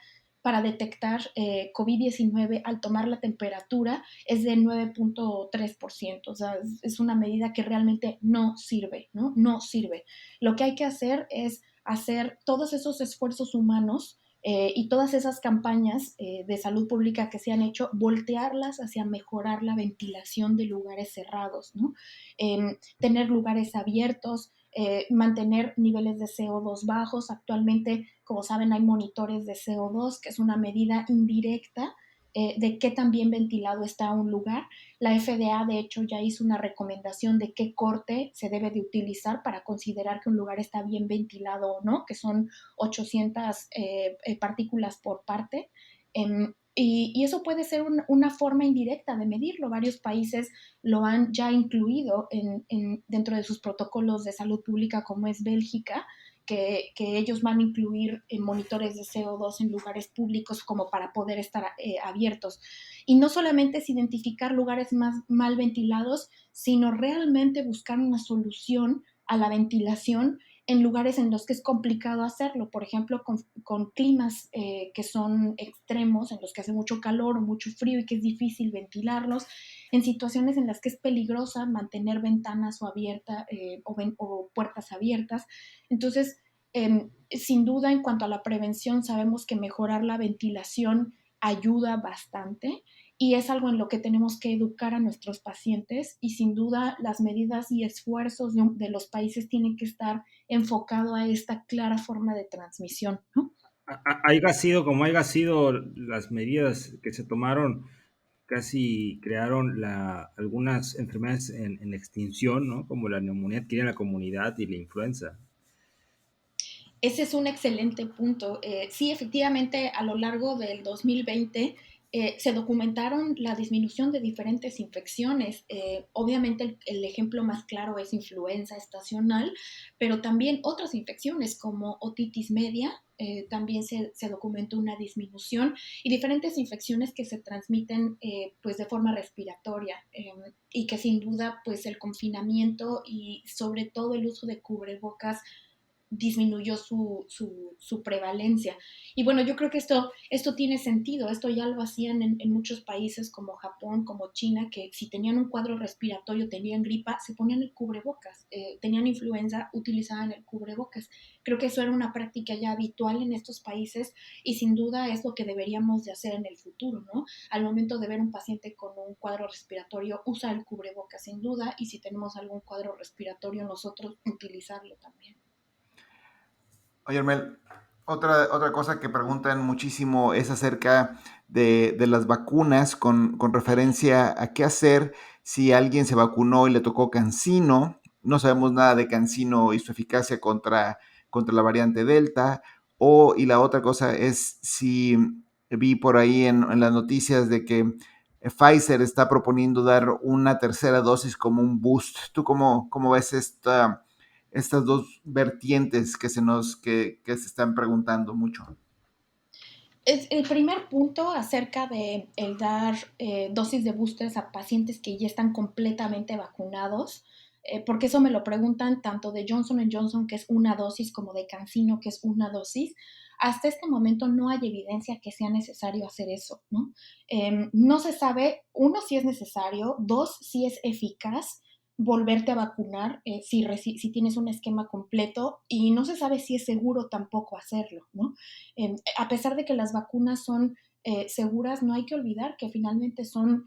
Speaker 4: para detectar COVID-19 al tomar la temperatura es de 9.3%. O sea, es una medida que realmente no sirve, ¿no? No sirve. Lo que hay que hacer es hacer todos esos esfuerzos humanos y todas esas campañas de salud pública que se han hecho, voltearlas hacia mejorar la ventilación de lugares cerrados, ¿no? Tener lugares abiertos, mantener niveles de CO2 bajos. Actualmente, como saben, hay monitores de CO2, que es una medida indirecta de qué tan bien ventilado está un lugar. La FDA, de hecho, ya hizo una recomendación de qué corte se debe de utilizar para considerar que un lugar está bien ventilado o no, que son 800 partículas por parte. Y eso puede ser una forma indirecta de medirlo. Varios países lo han ya incluido dentro de sus protocolos de salud pública, como es Bélgica, que ellos van a incluir monitores de CO2 en lugares públicos como para poder estar abiertos. Y no solamente es identificar lugares más mal ventilados, sino realmente buscar una solución a la ventilación en lugares en los que es complicado hacerlo, por ejemplo, con climas que son extremos, en los que hace mucho calor o mucho frío y que es difícil ventilarlos, en situaciones en las que es peligrosa mantener ventanas o puertas abiertas. Entonces, sin duda, en cuanto a la prevención, sabemos que mejorar la ventilación ayuda bastante y es algo en lo que tenemos que educar a nuestros pacientes y sin duda las medidas y esfuerzos de los países tienen que estar enfocado a esta clara forma de transmisión, ¿no?
Speaker 2: Haya sido como haya sido las medidas que se tomaron, casi crearon algunas enfermedades en extinción, ¿no? Como la neumonía adquirida en la comunidad y la influenza.
Speaker 4: Ese es un excelente punto. Sí, efectivamente, a lo largo del 2020 se documentaron la disminución de diferentes infecciones. Obviamente el ejemplo más claro es influenza estacional, pero también otras infecciones como otitis media, también se documentó una disminución y diferentes infecciones que se transmiten pues de forma respiratoria y que sin duda pues el confinamiento y sobre todo el uso de cubrebocas disminuyó su prevalencia. Y bueno, yo creo que esto tiene sentido, esto ya lo hacían en muchos países como Japón, como China, que si tenían un cuadro respiratorio, tenían gripa, se ponían el cubrebocas, tenían influenza, utilizaban el cubrebocas. Creo que eso era una práctica ya habitual en estos países y sin duda es lo que deberíamos de hacer en el futuro, ¿no? Al momento de ver un paciente con un cuadro respiratorio, usa el cubrebocas sin duda y si tenemos algún cuadro respiratorio nosotros utilizarlo también.
Speaker 3: Oye, Armel, otra cosa que preguntan muchísimo es acerca de las vacunas con referencia a qué hacer si alguien se vacunó y le tocó CanSino no sabemos nada de CanSino y su eficacia contra la variante Delta. Y la otra cosa es si vi por ahí en las noticias de que Pfizer está proponiendo dar una tercera dosis como un boost. ¿Tú cómo ves estas dos vertientes que se están preguntando mucho?
Speaker 4: Es el primer punto acerca de el dar dosis de boosters a pacientes que ya están completamente vacunados, porque eso me lo preguntan tanto de Johnson Johnson, que es una dosis, como de CanSino, que es una dosis. Hasta este momento no hay evidencia que sea necesario hacer eso, ¿no? No se sabe, uno, si es necesario, dos, si es eficaz volverte a vacunar si tienes un esquema completo, y no se sabe si es seguro tampoco hacerlo, ¿no? A pesar de que las vacunas son seguras, no hay que olvidar que finalmente son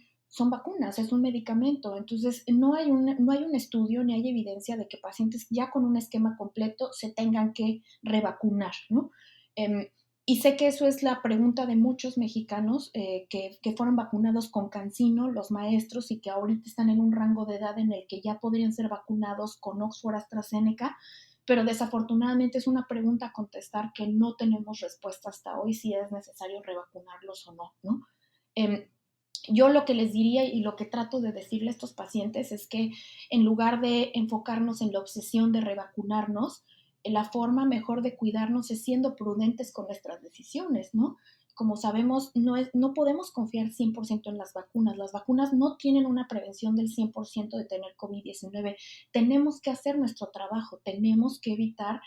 Speaker 4: vacunas, es un medicamento. Entonces, no hay un estudio ni hay evidencia de que pacientes ya con un esquema completo se tengan que revacunar, ¿no? Eh, y sé que eso es la pregunta de muchos mexicanos que fueron vacunados con CanSino, los maestros, y que ahorita están en un rango de edad en el que ya podrían ser vacunados con Oxford AstraZeneca, pero desafortunadamente es una pregunta a contestar que no tenemos respuesta hasta hoy si es necesario revacunarlos o no, ¿no? Eh, yo lo que les diría y lo que trato de decirle a estos pacientes es que en lugar de enfocarnos en la obsesión de revacunarnos, la forma mejor de cuidarnos es siendo prudentes con nuestras decisiones, ¿no? Como sabemos, no podemos confiar 100% en las vacunas. Las vacunas no tienen una prevención del 100% de tener COVID-19. Tenemos que hacer nuestro trabajo, tenemos que evitar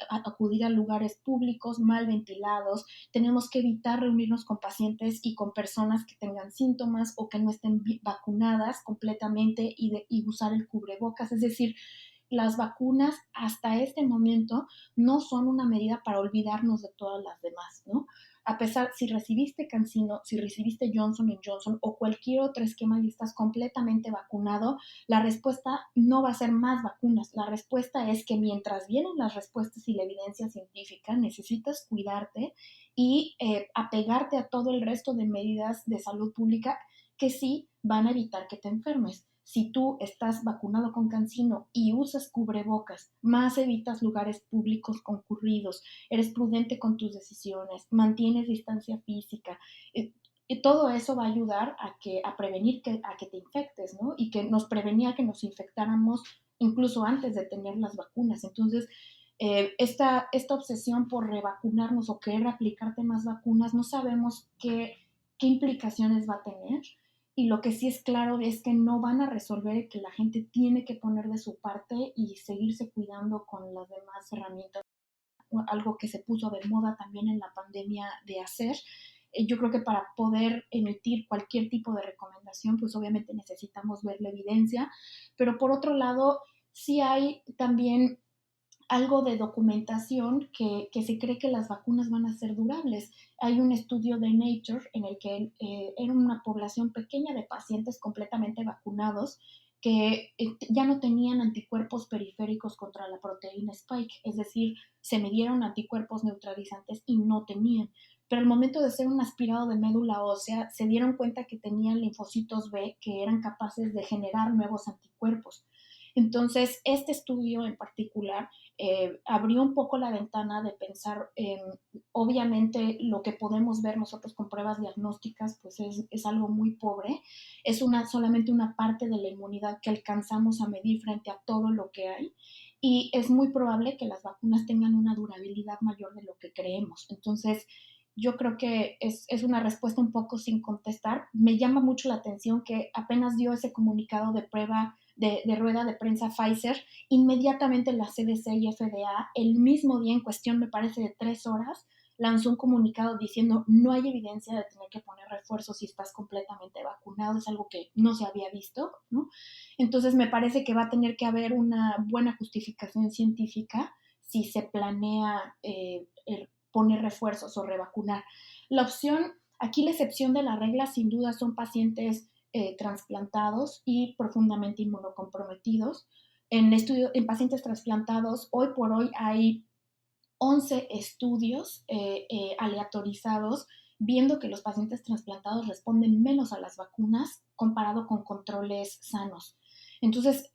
Speaker 4: acudir a lugares públicos mal ventilados, tenemos que evitar reunirnos con pacientes y con personas que tengan síntomas o que no estén vacunadas completamente y usar el cubrebocas. Es decir, las vacunas hasta este momento no son una medida para olvidarnos de todas las demás, ¿no? A pesar, si recibiste CanSino, si recibiste Johnson Johnson o cualquier otro esquema y estás completamente vacunado, la respuesta no va a ser más vacunas. La respuesta es que mientras vienen las respuestas y la evidencia científica, necesitas cuidarte y apegarte a todo el resto de medidas de salud pública que sí van a evitar que te enfermes. Si tú estás vacunado con CanSino y usas cubrebocas, más evitas lugares públicos concurridos, eres prudente con tus decisiones, mantienes distancia física, y todo eso va a ayudar a prevenir a que te infectes, ¿no? Y que nos prevenía que nos infectáramos incluso antes de tener las vacunas. Entonces, esta obsesión por revacunarnos o querer aplicarte más vacunas, no sabemos qué implicaciones va a tener. Y lo que sí es claro es que no van a resolver, que la gente tiene que poner de su parte y seguirse cuidando con las demás herramientas. Algo que se puso de moda también en la pandemia de hacer. Yo creo que para poder emitir cualquier tipo de recomendación, pues obviamente necesitamos ver la evidencia, pero por otro lado, sí hay también algo de documentación que se cree que las vacunas van a ser durables. Hay un estudio de Nature en el que era una población pequeña de pacientes completamente vacunados que ya no tenían anticuerpos periféricos contra la proteína Spike, es decir, se midieron anticuerpos neutralizantes y no tenían. Pero al momento de hacer un aspirado de médula ósea, se dieron cuenta que tenían linfocitos B que eran capaces de generar nuevos anticuerpos. Entonces, este estudio en particular abrió un poco la ventana de pensar, obviamente lo que podemos ver nosotros con pruebas diagnósticas pues es algo muy pobre, es solamente una parte de la inmunidad que alcanzamos a medir frente a todo lo que hay, y es muy probable que las vacunas tengan una durabilidad mayor de lo que creemos. Entonces, yo creo que es una respuesta un poco sin contestar. Me llama mucho la atención que apenas dio ese comunicado de prueba de rueda de prensa Pfizer, inmediatamente la CDC y FDA, el mismo día, en cuestión me parece de 3 horas, lanzó un comunicado diciendo no hay evidencia de tener que poner refuerzos si estás completamente vacunado. Es algo que no se había visto, ¿no? Entonces me parece que va a tener que haber una buena justificación científica si se planea poner refuerzos o revacunar. La opción, aquí la excepción de la regla sin duda son pacientes trasplantados y profundamente inmunocomprometidos. En pacientes trasplantados, hoy por hoy hay 11 estudios aleatorizados viendo que los pacientes trasplantados responden menos a las vacunas comparado con controles sanos. Entonces,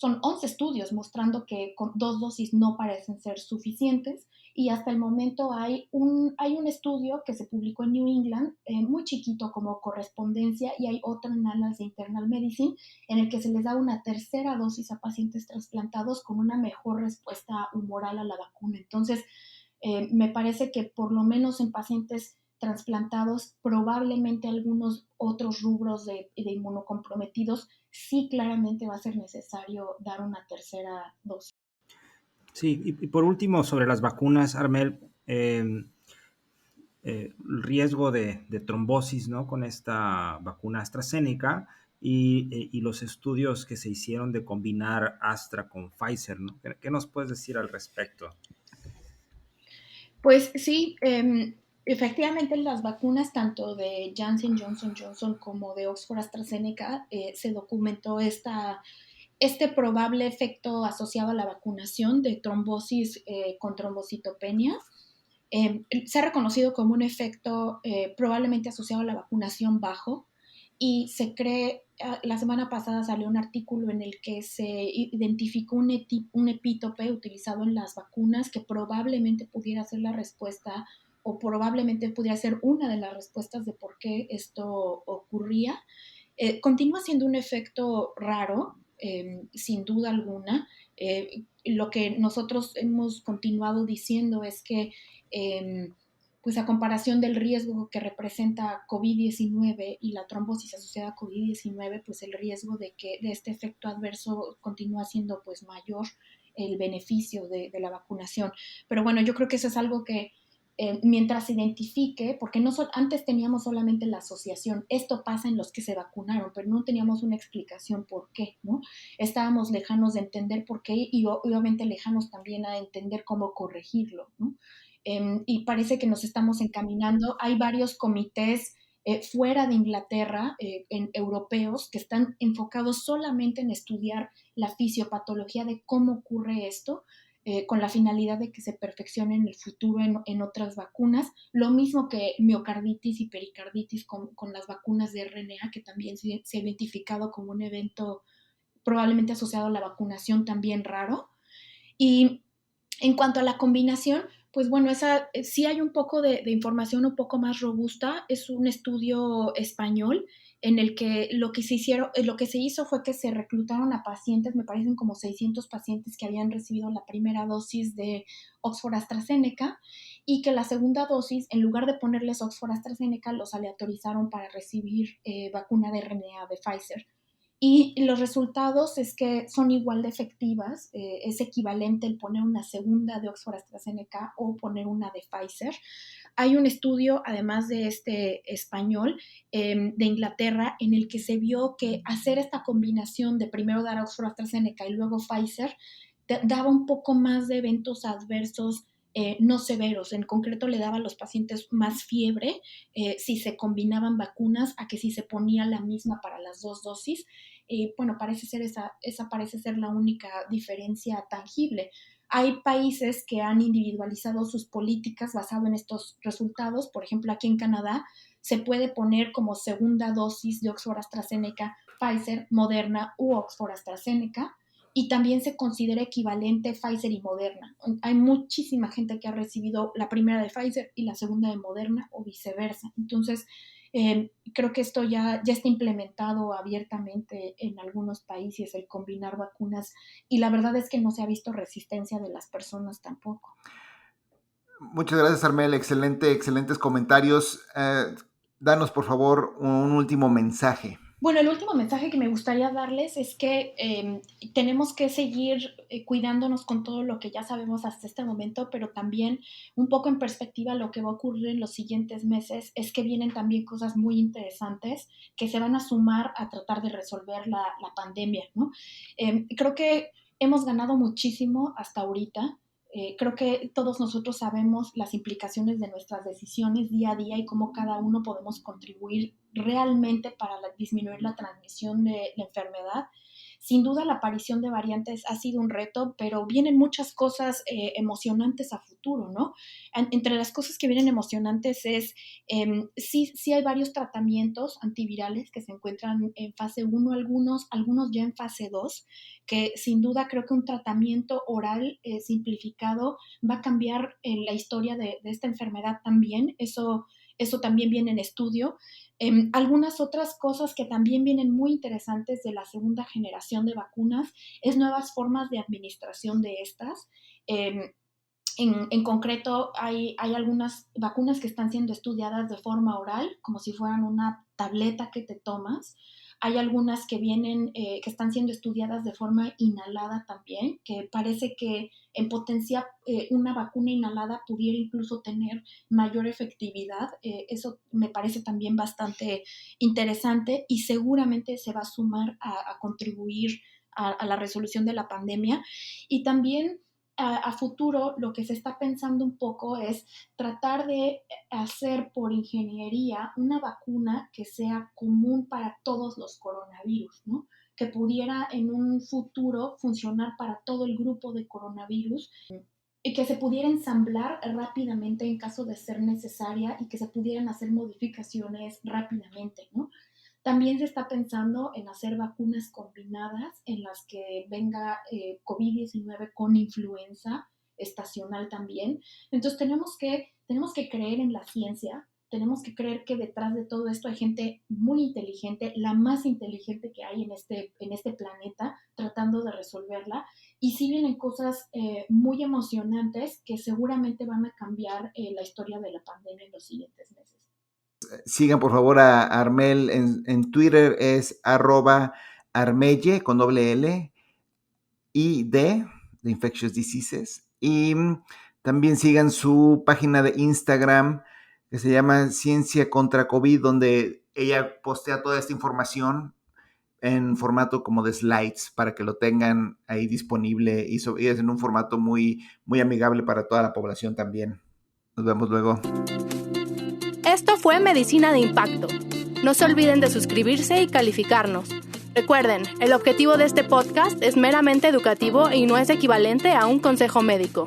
Speaker 4: son 11 estudios mostrando que con 2 dosis no parecen ser suficientes, y hasta el momento hay un estudio que se publicó en New England, muy chiquito como correspondencia, y hay otro en Annals de Internal Medicine, en el que se les da una tercera dosis a pacientes trasplantados con una mejor respuesta humoral a la vacuna. Entonces, me parece que por lo menos en pacientes trasplantados, probablemente algunos otros rubros de inmunocomprometidos, sí claramente va a ser necesario dar una tercera dosis.
Speaker 2: Sí, y por último, sobre las vacunas, Armel, el riesgo de trombosis, ¿no? Con esta vacuna AstraZeneca y los estudios que se hicieron de combinar Astra con Pfizer, ¿no? ¿Qué nos puedes decir al respecto?
Speaker 4: Pues sí, efectivamente las vacunas tanto de Janssen Johnson Johnson como de Oxford AstraZeneca se documentó este probable efecto asociado a la vacunación de trombosis con trombocitopenia. Se ha reconocido como un efecto probablemente asociado a la vacunación bajo, y se cree, la semana pasada salió un artículo en el que se identificó un epítope utilizado en las vacunas que probablemente pudiera ser la respuesta, o probablemente pudiera ser una de las respuestas de por qué esto ocurría. Continúa siendo un efecto raro, sin duda alguna. Lo que nosotros hemos continuado diciendo es que, pues a comparación del riesgo que representa COVID-19 y la trombosis asociada a COVID-19, pues el riesgo de este efecto adverso continúa siendo pues mayor el beneficio de la vacunación. Pero bueno, yo creo que eso es algo que mientras se identifique, porque antes teníamos solamente la asociación, esto pasa en los que se vacunaron, pero no teníamos una explicación por qué, ¿no? Estábamos lejanos de entender por qué, y obviamente lejanos también a entender cómo corregirlo, ¿no? Y parece que nos estamos encaminando. Hay varios comités fuera de Inglaterra, europeos, que están enfocados solamente en estudiar la fisiopatología de cómo ocurre esto, con la finalidad de que se perfeccione en el futuro en otras vacunas. Lo mismo que miocarditis y pericarditis con las vacunas de RNA, que también se ha identificado como un evento probablemente asociado a la vacunación también raro. Y en cuanto a la combinación, pues bueno, sí hay un poco de información un poco más robusta. Es un estudio español en el que lo que se hizo fue que se reclutaron a pacientes, me parecen como 600 pacientes que habían recibido la primera dosis de Oxford AstraZeneca, y que la segunda dosis, en lugar de ponerles Oxford AstraZeneca, los aleatorizaron para recibir vacuna de RNA de Pfizer. Y los resultados es que son igual de efectivas, es equivalente el poner una segunda de Oxford AstraZeneca o poner una de Pfizer. Hay un estudio, además de este español, de Inglaterra, en el que se vio que hacer esta combinación de primero dar Oxford AstraZeneca y luego Pfizer daba un poco más de eventos adversos no severos. En concreto, le daba a los pacientes más fiebre si se combinaban vacunas a que si se ponía la misma para las dos dosis. Bueno, parece ser esa parece ser la única diferencia tangible. Hay países que han individualizado sus políticas basado en estos resultados. Por ejemplo, aquí en Canadá se puede poner como segunda dosis de Oxford AstraZeneca, Pfizer, Moderna u Oxford AstraZeneca, y también se considera equivalente Pfizer y Moderna. Hay muchísima gente que ha recibido la primera de Pfizer y la segunda de Moderna o viceversa. Entonces, creo que esto ya está implementado abiertamente en algunos países, el combinar vacunas, y la verdad es que no se ha visto resistencia de las personas tampoco.
Speaker 3: Muchas gracias, Armel. Excelentes comentarios. Danos, por favor, un último mensaje.
Speaker 4: Bueno, el último mensaje que me gustaría darles es que tenemos que seguir cuidándonos con todo lo que ya sabemos hasta este momento, pero también un poco en perspectiva lo que va a ocurrir en los siguientes meses es que vienen también cosas muy interesantes que se van a sumar a tratar de resolver la pandemia, ¿no? Creo que hemos ganado muchísimo hasta ahorita. Creo que todos nosotros sabemos las implicaciones de nuestras decisiones día a día y cómo cada uno podemos contribuir realmente para disminuir la transmisión de la enfermedad. Sin duda la aparición de variantes ha sido un reto, pero vienen muchas cosas emocionantes a futuro, ¿no? Entre las cosas que vienen emocionantes es, sí hay varios tratamientos antivirales que se encuentran en fase 1, algunos ya en fase 2, que sin duda creo que un tratamiento oral simplificado va a cambiar la historia de esta enfermedad también. Eso también viene en estudio. Algunas otras cosas que también vienen muy interesantes de la segunda generación de vacunas es nuevas formas de administración de estas. En concreto, hay algunas vacunas que están siendo estudiadas de forma oral, como si fueran una tableta que te tomas. Hay algunas que que están siendo estudiadas de forma inhalada también, que parece que en potencia una vacuna inhalada pudiera incluso tener mayor efectividad. Eso me parece también bastante interesante y seguramente se va a sumar a contribuir a la resolución de la pandemia. Y también a futuro lo que se está pensando un poco es tratar de hacer por ingeniería una vacuna que sea común para todos los coronavirus, ¿no? Que pudiera en un futuro funcionar para todo el grupo de coronavirus y que se pudiera ensamblar rápidamente en caso de ser necesaria y que se pudieran hacer modificaciones rápidamente, ¿no? También se está pensando en hacer vacunas combinadas en las que venga COVID-19 con influenza estacional también. Entonces tenemos que creer en la ciencia, tenemos que creer que detrás de todo esto hay gente muy inteligente, la más inteligente que hay en este planeta, tratando de resolverla. Y sí vienen cosas muy emocionantes que seguramente van a cambiar la historia de la pandemia en los siguientes meses.
Speaker 3: Sigan por favor a Armelle en Twitter, es @Armelle con doble L y de Infectious Diseases. Y también sigan su página de Instagram que se llama Ciencia contra COVID, donde ella postea toda esta información en formato como de slides para que lo tengan ahí disponible y es en un formato muy, muy amigable para toda la población también. Nos vemos luego.
Speaker 1: Esto fue Medicina de Impacto. No se olviden de suscribirse y calificarnos. Recuerden, el objetivo de este podcast es meramente educativo y no es equivalente a un consejo médico.